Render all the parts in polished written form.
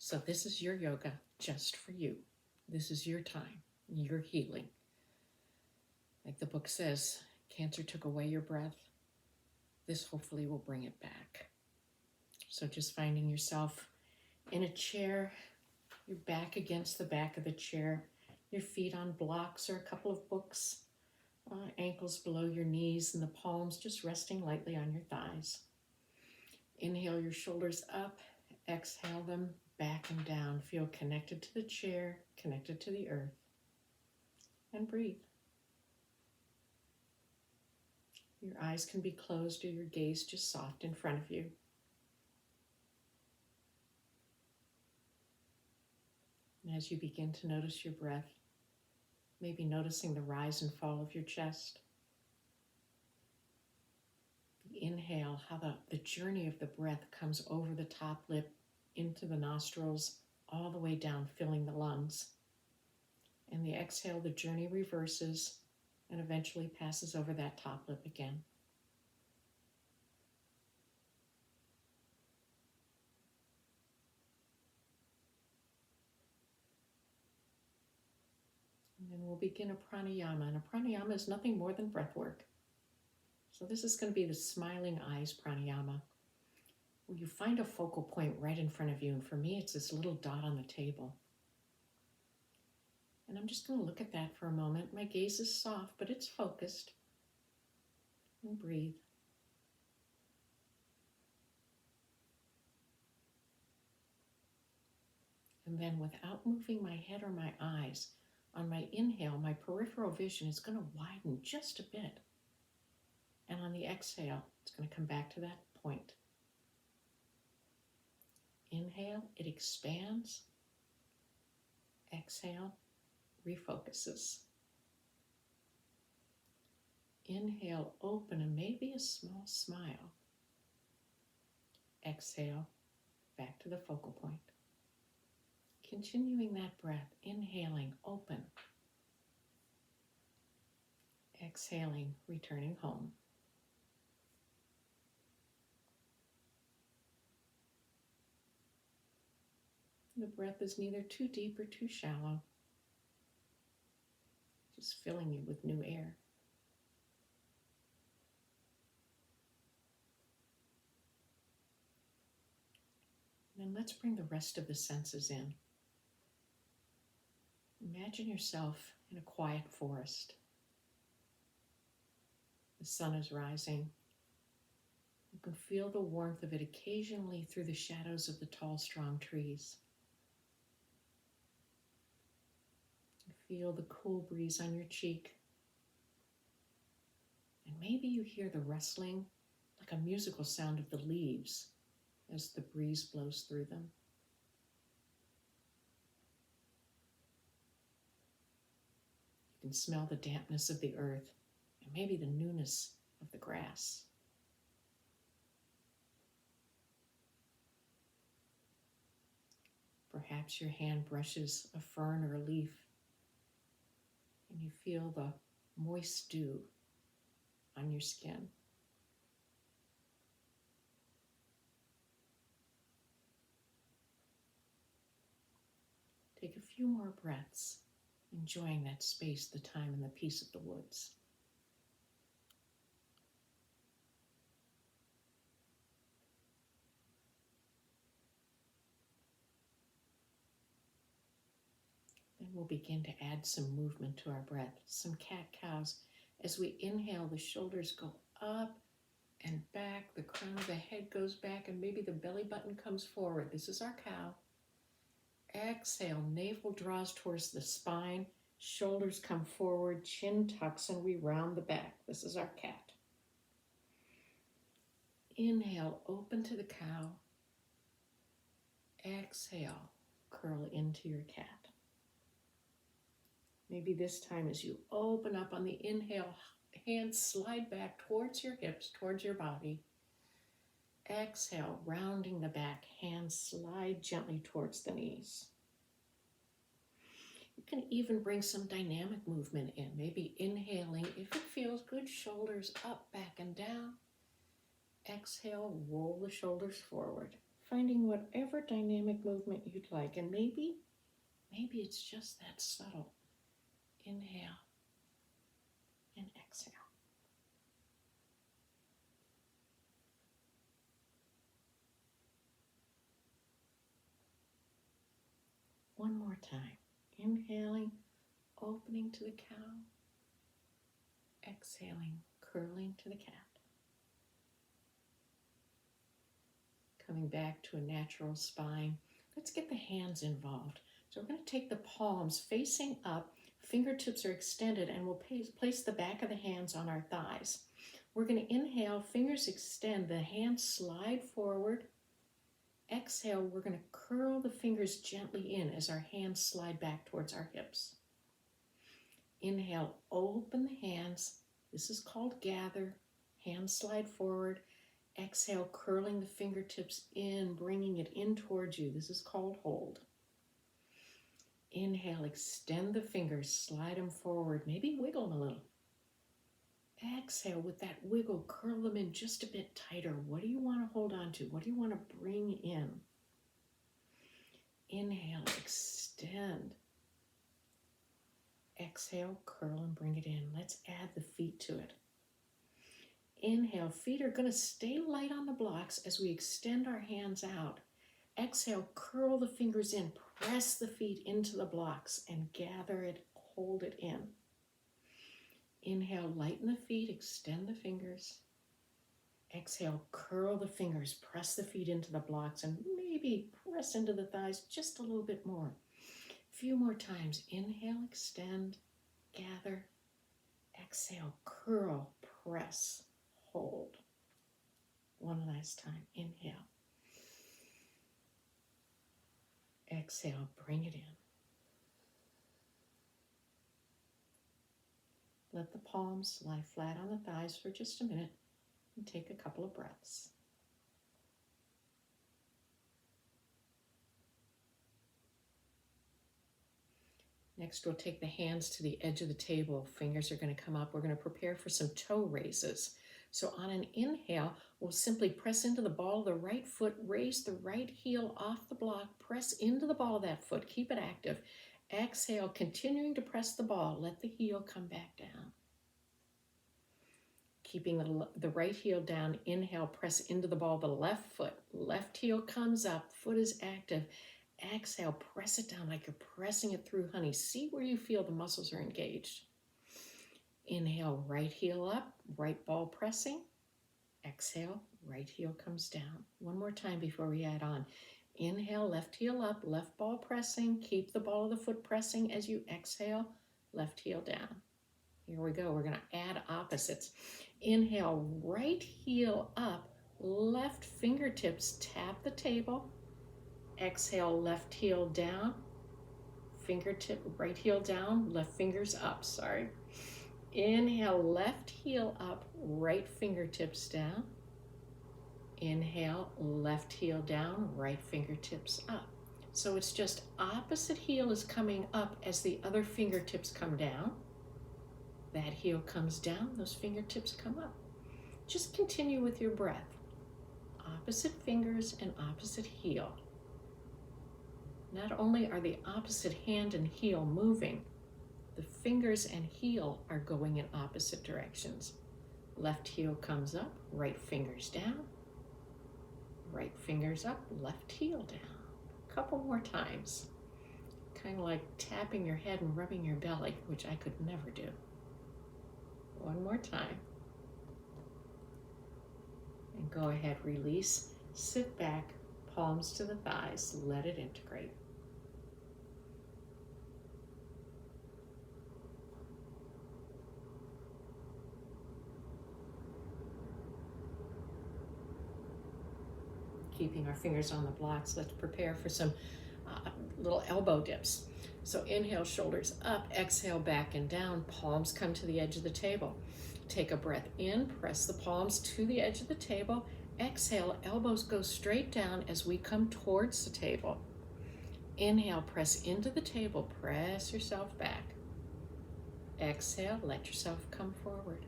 So this is your yoga just for you. This is your time, your healing. Like the book says, cancer took away your breath. This hopefully will bring it back. So just finding yourself in a chair, your back against the back of the chair, your feet on blocks or a couple of books, ankles below your knees and the palms just resting lightly on your thighs. Inhale your shoulders up, exhale them back and down. Feel connected to the chair, connected to the earth, and breathe. Your eyes can be closed or your gaze just soft in front of you. And as you begin to notice your breath, maybe noticing the rise and fall of your chest. The inhale, how the journey of the breath comes over the top lip, into the nostrils, all the way down, filling the lungs. And the exhale, the journey reverses and eventually passes over that top lip again. And then we'll begin a pranayama. And a pranayama is nothing more than breath work. So this is going to be the smiling eyes pranayama, where you find a focal point right in front of you. And for me, it's this little dot on the table. And I'm just going to look at that for a moment. My gaze is soft, but it's focused. And breathe. And then without moving my head or my eyes, on my inhale, my peripheral vision is going to widen just a bit. And on the exhale, it's going to come back to that point. Inhale, it expands. Exhale, refocuses. Inhale, open, and maybe a small smile. Exhale, back to the focal point. Continuing that breath, inhaling, open. Exhaling, returning home. The breath is neither too deep or too shallow, just filling you with new air. And then let's bring the rest of the senses in. Imagine yourself in a quiet forest. The sun is rising. You can feel the warmth of it occasionally through the shadows of the tall, strong trees. You feel the cool breeze on your cheek. And maybe you hear the rustling, like a musical sound of the leaves as the breeze blows through them. You can smell the dampness of the earth and maybe the newness of the grass. Perhaps your hand brushes a fern or a leaf and you feel the moist dew on your skin. Take a few more breaths, enjoying that space, the time, and the peace of the woods. Then we'll begin to add some movement to our breath, some cat-cows. As we inhale, the shoulders go up and back, the crown of the head goes back, and maybe the belly button comes forward. This is our cow. Exhale, navel draws towards the spine, shoulders come forward, chin tucks, and we round the back. This is our cat. Inhale, open to the cow. Exhale, curl into your cat. Maybe this time as you open up on the inhale, hands slide back towards your hips, towards your body. Exhale, rounding the back, hands slide gently towards the knees. You can even bring some dynamic movement in, maybe inhaling, if it feels good, shoulders up, back, and down. Exhale, roll the shoulders forward. finding whatever dynamic movement you'd like. And maybe it's just that subtle. Inhale and exhale. One more time. Inhaling, opening to the cow. Exhaling, curling to the cat. Coming back to a natural spine. Let's get the hands involved. So we're going to take the palms facing up, fingertips are extended, and we'll place the back of the hands on our thighs. We're going to inhale, fingers extend, the hands slide forward. Exhale, we're going to curl the fingers gently in as our hands slide back towards our hips. Inhale, open the hands. This is called gather. Hands slide forward. Exhale, curling the fingertips in, bringing it in towards you. This is called hold. Inhale, extend the fingers, slide them forward, maybe wiggle them a little. Exhale, with that wiggle, curl them in just a bit tighter. What do you want to hold on to? What do you want to bring in? Inhale, extend. Exhale, curl and bring it in. Let's add the feet to it. Inhale, feet are going to stay light on the blocks as we extend our hands out. Exhale, curl the fingers in, press the feet into the blocks and gather it, hold it in. Inhale, lighten the feet, extend the fingers. Exhale, curl the fingers, press the feet into the blocks and maybe press into the thighs just a little bit more. A few more times. Inhale, extend, gather. Exhale, curl, press, hold. One last time. Inhale. Exhale, bring it in. Let the palms lie flat on the thighs for just a minute and take a couple of breaths. Next, we'll take the hands to the edge of the table. Fingers are going to come up. We're going to prepare for some toe raises. So on an inhale, we'll simply press into the ball of the right foot, raise the right heel off the block, press into the ball of that foot, keep it active. Exhale, continuing to press the ball, let the heel come back down. Keeping the right heel down, inhale, press into the ball of the left foot. Left heel comes up, foot is active. Exhale, press it down like you're pressing it through honey. See where you feel the muscles are engaged. Inhale, right heel up, right ball pressing. Exhale, right heel comes down. One more time before we add on. Inhale, left heel up, left ball pressing. Keep the ball of the foot pressing as you exhale, left heel down. Here we go. We're going to add opposites. Inhale, right heel up, left fingertips tap the table. Exhale, left heel down, fingertip, right heel down, left fingers up, sorry. Inhale, left heel up, right fingertips down. Inhale, left heel down, right fingertips up. So it's just opposite heel is coming up as the other fingertips come down. That heel comes down, those fingertips come up. Just continue with your breath. Opposite fingers and opposite heel. Not only are the opposite hand and heel moving, the fingers and heel are going in opposite directions. Left heel comes up, right fingers down. Right fingers up, left heel down. A couple more times. Kind of like tapping your head and rubbing your belly, which I could never do. One more time. And go ahead, release, sit back, palms to the thighs, let it integrate. Keeping our fingers on the blocks, let's prepare for some little elbow dips. So inhale, shoulders up, exhale, back and down, palms come to the edge of the table. Take a breath in, press the palms to the edge of the table. Exhale, elbows go straight down as we come towards the table. Inhale, press into the table, press yourself back. Exhale, let yourself come forward.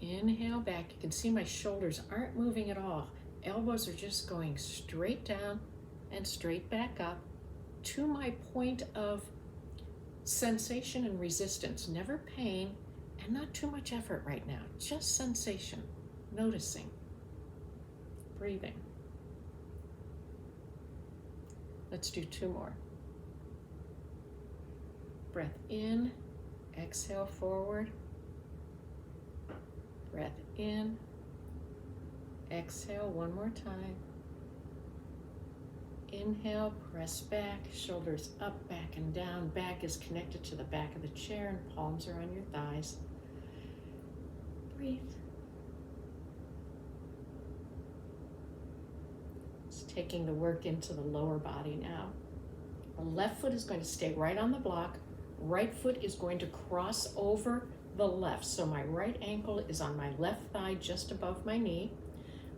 Inhale back, you can see my shoulders aren't moving at all. elbows are just going straight down and straight back up to my point of sensation and resistance. Never pain and not too much effort right now. Just sensation, noticing, breathing. Let's do 2 more. Breath in, exhale forward. Breath in, exhale 1 more time. Inhale, press back, shoulders up, back and down. Back is connected to the back of the chair and palms are on your thighs. Breathe. It's taking the work into the lower body now. The left foot is going to stay right on the block. Right foot is going to cross over the left. So my right ankle is on my left thigh just above my knee.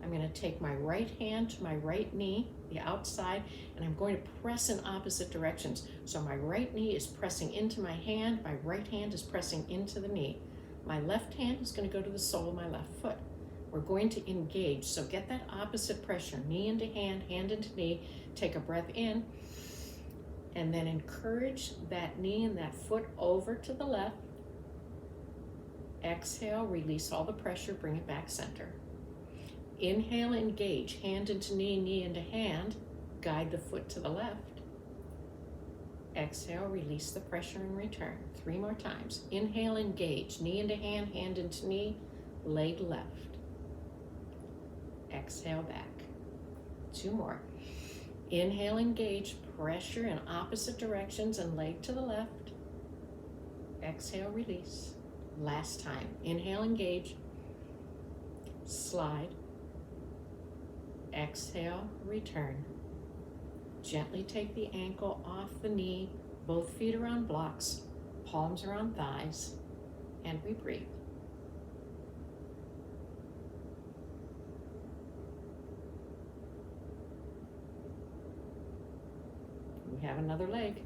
I'm going to take my right hand to my right knee, the outside, and I'm going to press in opposite directions. So my right knee is pressing into my hand, my right hand is pressing into the knee. My left hand is going to go to the sole of my left foot. We're going to engage, so get that opposite pressure, knee into hand, hand into knee. Take a breath in, and then encourage that knee and that foot over to the left. Exhale, release all the pressure, bring it back center. Inhale, engage, hand into knee, knee into hand, guide the foot to the left. Exhale, release the pressure and return. 3 more times. Inhale, engage, knee into hand, hand into knee, leg left. Exhale, back. 2 more. Inhale, engage, pressure in opposite directions and leg to the left. Exhale, release. Last time. Inhale, engage, slide. Exhale, return. Gently take the ankle off the knee, both feet are on blocks, palms are on thighs, and we breathe. We have another leg.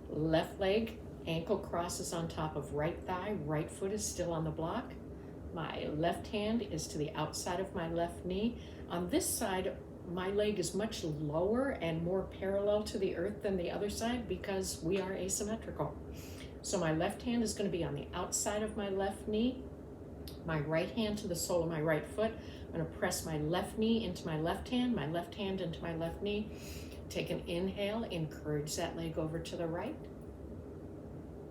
Left leg, ankle crosses on top of right thigh, right foot is still on the block. My left hand is to the outside of my left knee. On this side, my leg is much lower and more parallel to the earth than the other side because we are asymmetrical. So my left hand is going to be on the outside of my left knee. My right hand to the sole of my right foot. I'm going to press my left knee into my left hand into my left knee. Take an inhale, encourage that leg over to the right.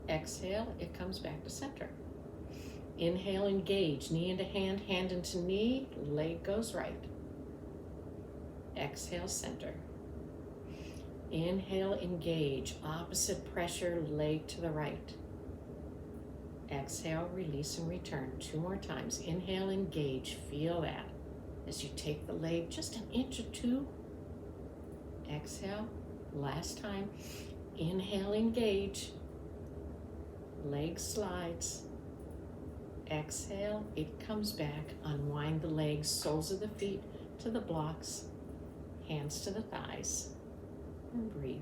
Exhale, it comes back to center. Inhale, engage, knee into hand, hand into knee, leg goes right. Exhale, center. Inhale, engage, opposite pressure, leg to the right. Exhale, release and return. 2 more times. Inhale, engage, feel that. As you take the leg just an inch or 2. Exhale, last time. Inhale, engage, leg slides. Exhale, it comes back. Unwind the legs, soles of the feet to the blocks, hands to the thighs, and breathe.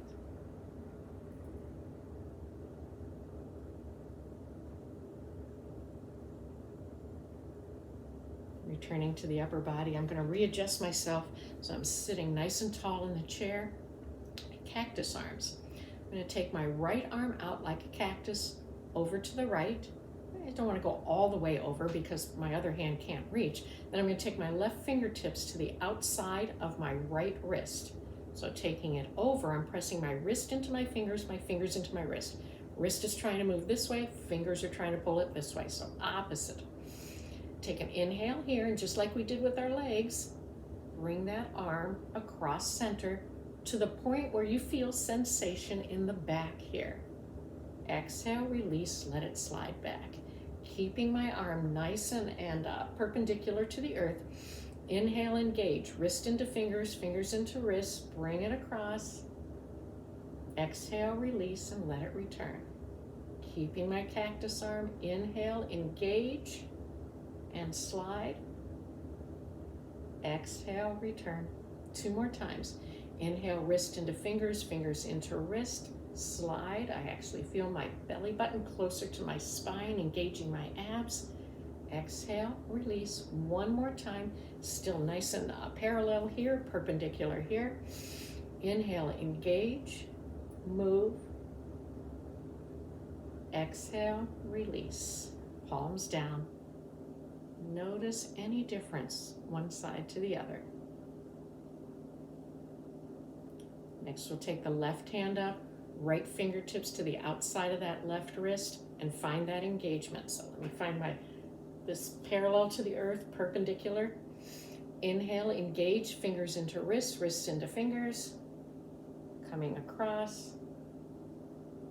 Returning to the upper body, I'm going to readjust myself so I'm sitting nice and tall in the chair. Cactus arms. I'm going to take my right arm out like a cactus over to the right. I don't want to go all the way over because my other hand can't reach. Then I'm going to take my left fingertips to the outside of my right wrist. So taking it over, I'm pressing my wrist into my fingers into my wrist. Wrist is trying to move this way, fingers are trying to pull it this way, so opposite. Take an inhale here, and just like we did with our legs, bring that arm across center to the point where you feel sensation in the back here. Exhale, release, let it slide back. Keeping my arm nice and perpendicular to the earth. Inhale, engage, wrist into fingers, fingers into wrists, bring it across. Exhale, release, and let it return. Keeping my cactus arm, inhale, engage, and slide. Exhale, return. 2 more times. Inhale, wrist into fingers, fingers into wrist, slide. I actually feel my belly button closer to my spine, engaging my abs. Exhale, release. One more time. Still nice and parallel here, perpendicular here. Inhale, engage, move. Exhale, release. Palms down. Notice any difference one side to the other. Next, we'll take the left hand up, right fingertips to the outside of that left wrist, and find that engagement. So let me find this parallel to the earth, perpendicular. Inhale, engage, fingers into wrists, wrists into fingers, coming across.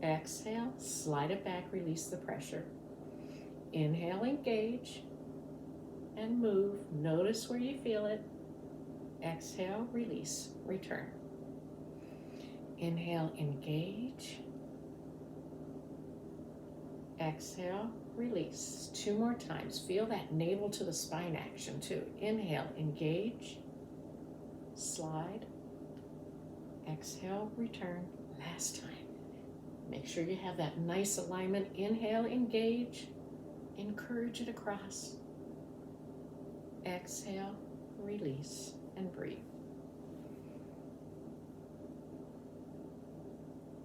Exhale, slide it back, release the pressure. Inhale, engage, and move. Notice where you feel it. Exhale, release, return. Inhale, engage. Exhale, release. 2 more times. Feel that navel to the spine action too. Inhale, engage, slide. Exhale, return. Last time. Make sure you have that nice alignment. Inhale, engage, encourage it across. Exhale, release, and breathe.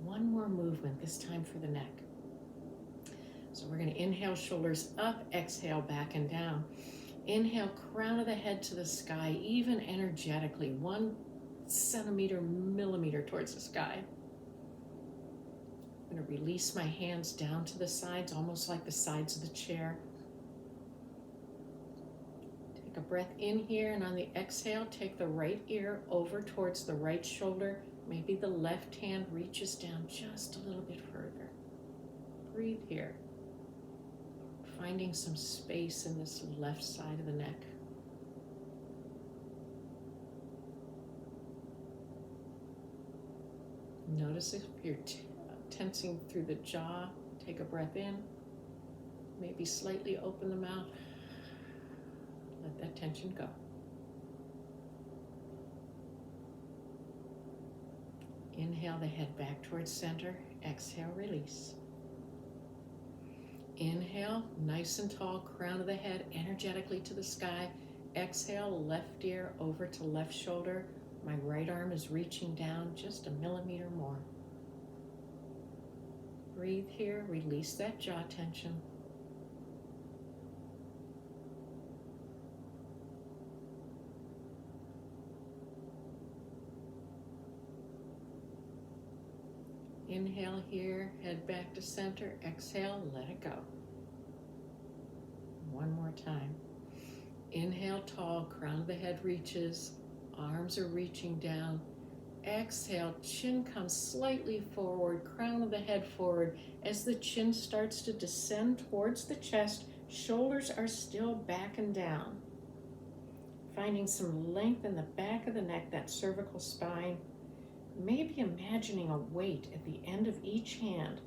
One more movement, this time for the neck. So we're going to inhale, shoulders up, exhale, back and down. Inhale, crown of the head to the sky, even energetically, 1 centimeter, millimeter towards the sky. I'm going to release my hands down to the sides, almost like the sides of the chair. Take a breath in here, and on the exhale, take the right ear over towards the right shoulder. Maybe the left hand reaches down just a little bit further. Breathe here. Finding some space in this left side of the neck. Notice if you're tensing through the jaw, take a breath in. Maybe slightly open the mouth. Let that tension go. Inhale the head back towards center. Exhale, release. Inhale, nice and tall, crown of the head energetically to the sky. Exhale, left ear over to left shoulder. My right arm is reaching down just a millimeter more. Breathe here, release that jaw tension. Inhale here, head back to center. Exhale, let it go. One more time. Inhale, tall, crown of the head reaches, arms are reaching down. Exhale, chin comes slightly forward, crown of the head forward. As the chin starts to descend towards the chest, shoulders are still back and down. Finding some length in the back of the neck, that cervical spine. Maybe imagining a weight at the end of each hand,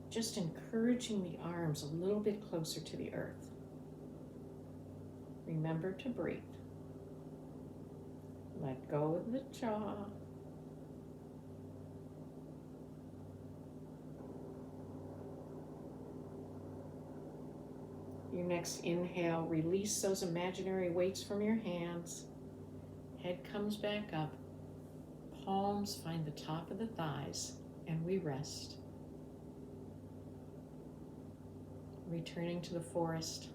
just encouraging the arms a little bit closer to the earth. Remember to breathe. Let go of the jaw. Your next inhale, release those imaginary weights from your hands. Head comes back up. Palms find the top of the thighs, and we rest. Returning to the forest.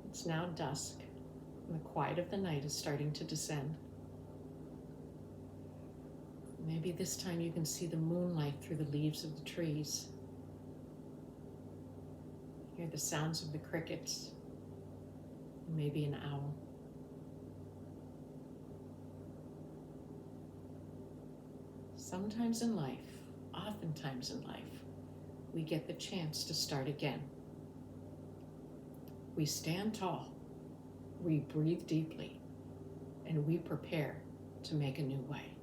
It's now dusk, and the quiet of the night is starting to descend. Maybe this time you can see the moonlight through the leaves of the trees. Hear the sounds of the crickets, maybe an owl. Sometimes in life, oftentimes in life, we get the chance to start again. We stand tall, we breathe deeply, and we prepare to make a new way.